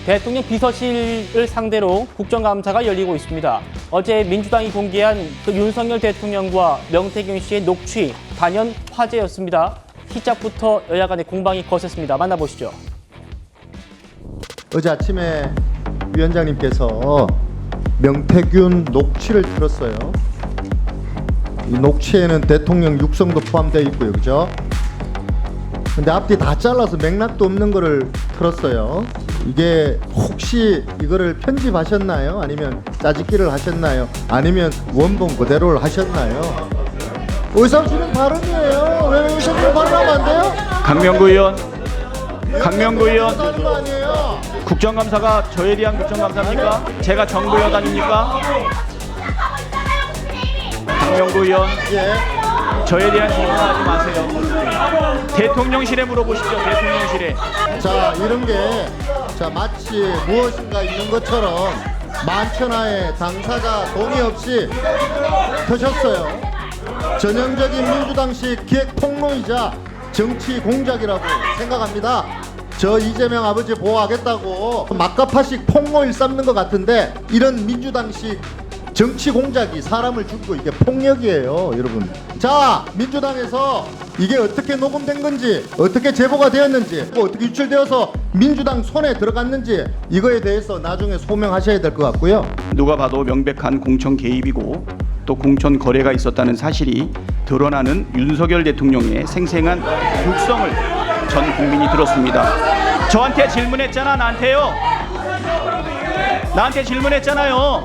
대통령 비서실을 상대로 국정감사가 열리고 있습니다. 어제 민주당이 공개한 그 윤석열 대통령과 명태균 씨의 녹취 단연 화제였습니다. 시작부터 여야 간의 공방이 거셌습니다. 만나보시죠. 어제 아침에 위원장님께서 명태균 녹취를 들었어요. 이 녹취에는 대통령 육성도 포함되어 있고요, 그죠? 근데 앞뒤 다 잘라서 맥락도 없는 거를 틀었어요. 이게 혹시 이거를 편집하셨나요? 아니면 짜집기를 하셨나요? 아니면 원본 그대로를 하셨나요? 의사진행 발언이에요. 왜 의사진행 발언하면 안 돼요? 강명구 의원, 강명구 의원, 하는 거 아니에요? 국정감사가 저에 대한 국정감사입니까? 제가 정부 여당입니까? 강명구 의원, 예. 저에 대한 질문하지 마세요. 대통령실에 물어보시죠. 대통령실에. 자, 이런 게 마치 무엇인가 있는 것처럼 만천하에 당사자 동의 없이 터셨어요. 전형적인 민주당식 기획 폭로이자 정치 공작이라고 생각합니다. 저 이재명 아버지 보호하겠다고 막가파식 폭로 일삼는 것 같은데, 이런 민주당식 정치 공작이 사람을 죽이고 이게 폭력이에요, 여러분. 자, 민주당에서 이게 어떻게 녹음된 건지, 어떻게 제보가 되었는지, 어떻게 유출되어서 민주당 손에 들어갔는지, 이거에 대해서 나중에 소명하셔야 될 것 같고요. 누가 봐도 명백한 공천 개입이고 또 공천 거래가 있었다는 사실이 드러나는 윤석열 대통령의 생생한 육성을 전 국민이 들었습니다. 저한테 질문했잖아, 나한테요. 나한테 질문했잖아요.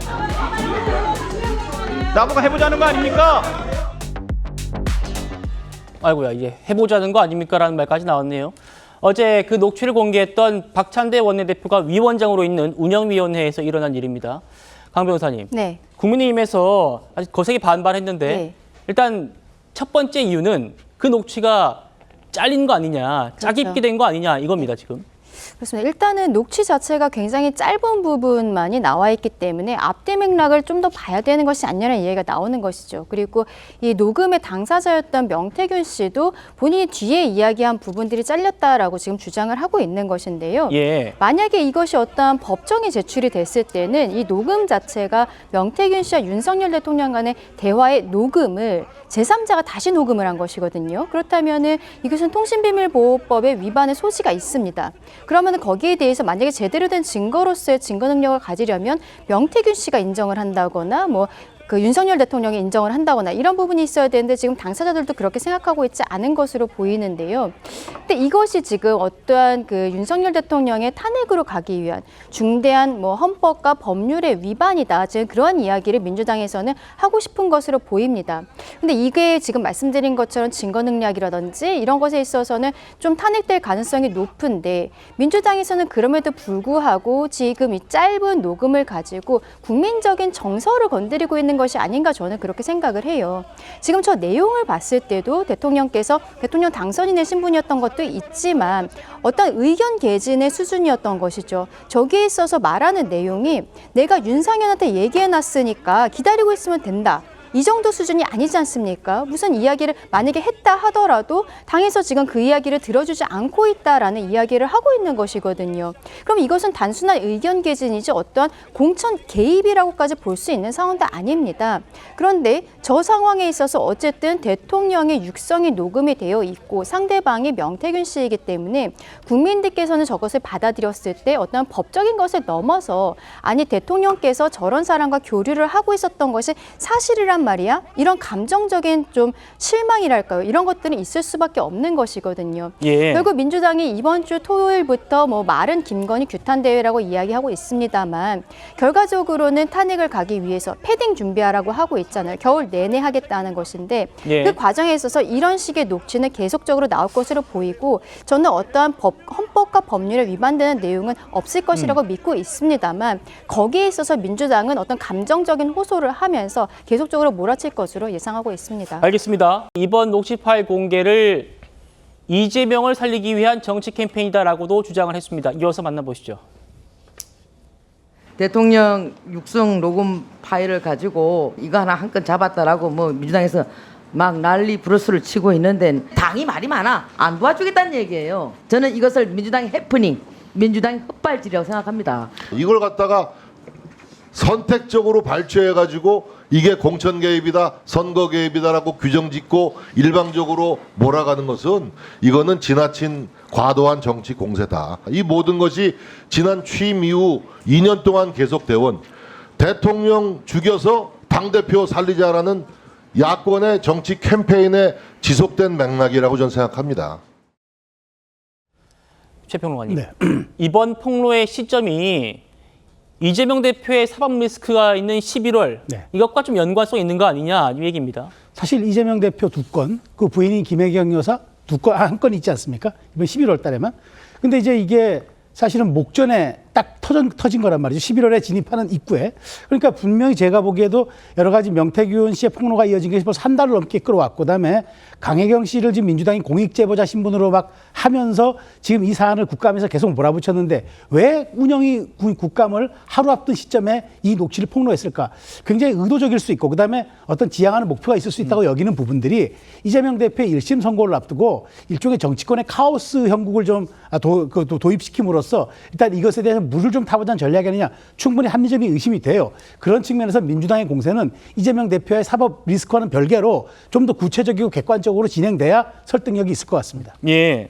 나보고 해보자는 거 아닙니까? 아이고야, 이게 해보자는 거 아닙니까? 라는 말까지 나왔네요. 어제 그 녹취를 공개했던 박찬대 원내대표가 위원장으로 있는 운영위원회에서 일어난 일입니다. 강 변호사님, 네. 국민의힘에서 아주 거세게 반발했는데 네. 일단 첫 번째 이유는 그 녹취가 잘린 거 아니냐, 짜깁기 된 거 아니냐 이겁니다, 지금. 그렇습니다. 일단은 녹취 자체가 굉장히 짧은 부분만이 나와 있기 때문에 앞뒤 맥락을 좀 더 봐야 되는 것이 아니냐는 이야기가 나오는 것이죠. 그리고 이 녹음의 당사자였던 명태균 씨도 본인이 뒤에 이야기한 부분들이 잘렸다라고 지금 주장을 하고 있는 것인데요. 예. 만약에 이것이 어떠한 법정에 제출이 됐을 때는 이 녹음 자체가 명태균 씨와 윤석열 대통령 간의 대화의 녹음을 제3자가 다시 녹음을 한 것이거든요. 그렇다면은 이것은 통신비밀보호법의 위반의 소지가 있습니다. 그러면 거기에 대해서 만약에 제대로 된 증거로서의 증거 능력을 가지려면 명태균 씨가 인정을 한다거나 그 윤석열 대통령이 인정을 한다거나 이런 부분이 있어야 되는데 지금 당사자들도 그렇게 생각하고 있지 않은 것으로 보이는데요. 근데 이것이 지금 어떠한 그 윤석열 대통령의 탄핵으로 가기 위한 중대한 헌법과 법률의 위반이다. 지금 그러한 이야기를 민주당에서는 하고 싶은 것으로 보입니다. 근데 이게 지금 말씀드린 것처럼 증거 능력이라든지 이런 것에 있어서는 좀 탄핵될 가능성이 높은데 민주당에서는 그럼에도 불구하고 지금 이 짧은 녹음을 가지고 국민적인 정서를 건드리고 있는 것이 아닌가 저는 그렇게 생각을 해요. 지금 저 내용을 봤을 때도 대통령께서 대통령 당선인의 신분이었던 것도 있지만 어떤 의견 개진의 수준이었던 것이죠. 저기에 있어서 말하는 내용이 내가 윤상현한테 얘기해놨으니까 기다리고 있으면 된다. 이 정도 수준이 아니지 않습니까? 무슨 이야기를 만약에 했다 하더라도 당에서 지금 그 이야기를 들어주지 않고 있다라는 이야기를 하고 있는 것이거든요. 그럼 이것은 단순한 의견 개진이지 어떠한 공천 개입이라고까지 볼 수 있는 상황도 아닙니다. 그런데 저 상황에 있어서 어쨌든 대통령의 육성이 녹음이 되어 있고 상대방이 명태균 씨이기 때문에 국민들께서는 저것을 받아들였을 때 어떤 법적인 것을 넘어서 아니 대통령께서 저런 사람과 교류를 하고 있었던 것이 사실이란 말이야? 이런 감정적인 좀 실망이랄까요? 이런 것들은 있을 수밖에 없는 것이거든요. 예. 결국 민주당이 이번 주 토요일부터 마른 김건희 규탄 대회라고 이야기하고 있습니다만 결과적으로는 탄핵을 가기 위해서 패딩 준비하라고 하고 있잖아요. 겨울 내내 하겠다는 것인데 예. 그 과정에 있어서 이런 식의 녹취는 계속적으로 나올 것으로 보이고 저는 어떠한 헌법과 법률에 위반되는 내용은 없을 것이라고 믿고 있습니다만 거기에 있어서 민주당은 어떤 감정적인 호소를 하면서 계속적으로 몰아칠 것으로 예상하고 있습니다. 알겠습니다. 이번 녹취 파일 공개를 이재명을 살리기 위한 정치 캠페인이다라고도 주장을 했습니다. 이어서 만나보시죠. 대통령 육성 녹음 파일을 가지고 이거 하나 한 건 잡았다라고 민주당에서 막 난리 브러스를 치고 있는데 당이 말이 많아. 안 도와주겠다는 얘기예요. 저는 이것을 민주당의 해프닝, 민주당이 헛발질이라고 생각합니다. 이걸 갖다가 선택적으로 발췌해가지고 이게 공천 개입이다, 선거 개입이다라고 규정 짓고 일방적으로 몰아가는 것은 이거는 지나친 과도한 정치 공세다. 이 모든 것이 지난 취임 이후 2년 동안 계속되온 대통령 죽여서 당대표 살리자라는 야권의 정치 캠페인에 지속된 맥락이라고 저는 생각합니다. 최평론가님, 네. 이번 폭로의 시점이 이재명 대표의 사법 리스크가 있는 11월 네. 이것과 좀 연관성 있는 거 아니냐 이 얘기입니다. 사실 이재명 대표 2건, 그 부인인 김혜경 여사 2건, 한 건 있지 않습니까? 이번 11월 달에만. 근데 이제 이게 사실은 목전에 딱 터진 거란 말이죠. 11월에 진입하는 입구에. 그러니까 분명히 제가 보기에도 여러 가지 명태균 씨의 폭로가 이어진 게 벌써 한 달을 넘게 끌어왔고, 그다음에 강혜경 씨를 지금 민주당이 공익제보자 신분으로 막 하면서 지금 이 사안을 국감에서 계속 몰아붙였는데 왜 운영이 국감을 하루 앞둔 시점에 이 녹취를 폭로했을까? 굉장히 의도적일 수 있고, 그다음에 어떤 지향하는 목표가 있을 수 있다고 여기는 부분들이 이재명 대표의 1심 선고를 앞두고 일종의 정치권의 카오스 형국을 좀 도입시킴으로써 일단 이것에 대해서 물을 좀 타보자는 전략이 아니냐, 충분히 합리적인 의심이 돼요. 그런 측면에서 민주당의 공세는 이재명 대표의 사법 리스크와는 별개로 좀 더 구체적이고 객관적으로 진행돼야 설득력이 있을 것 같습니다. 예.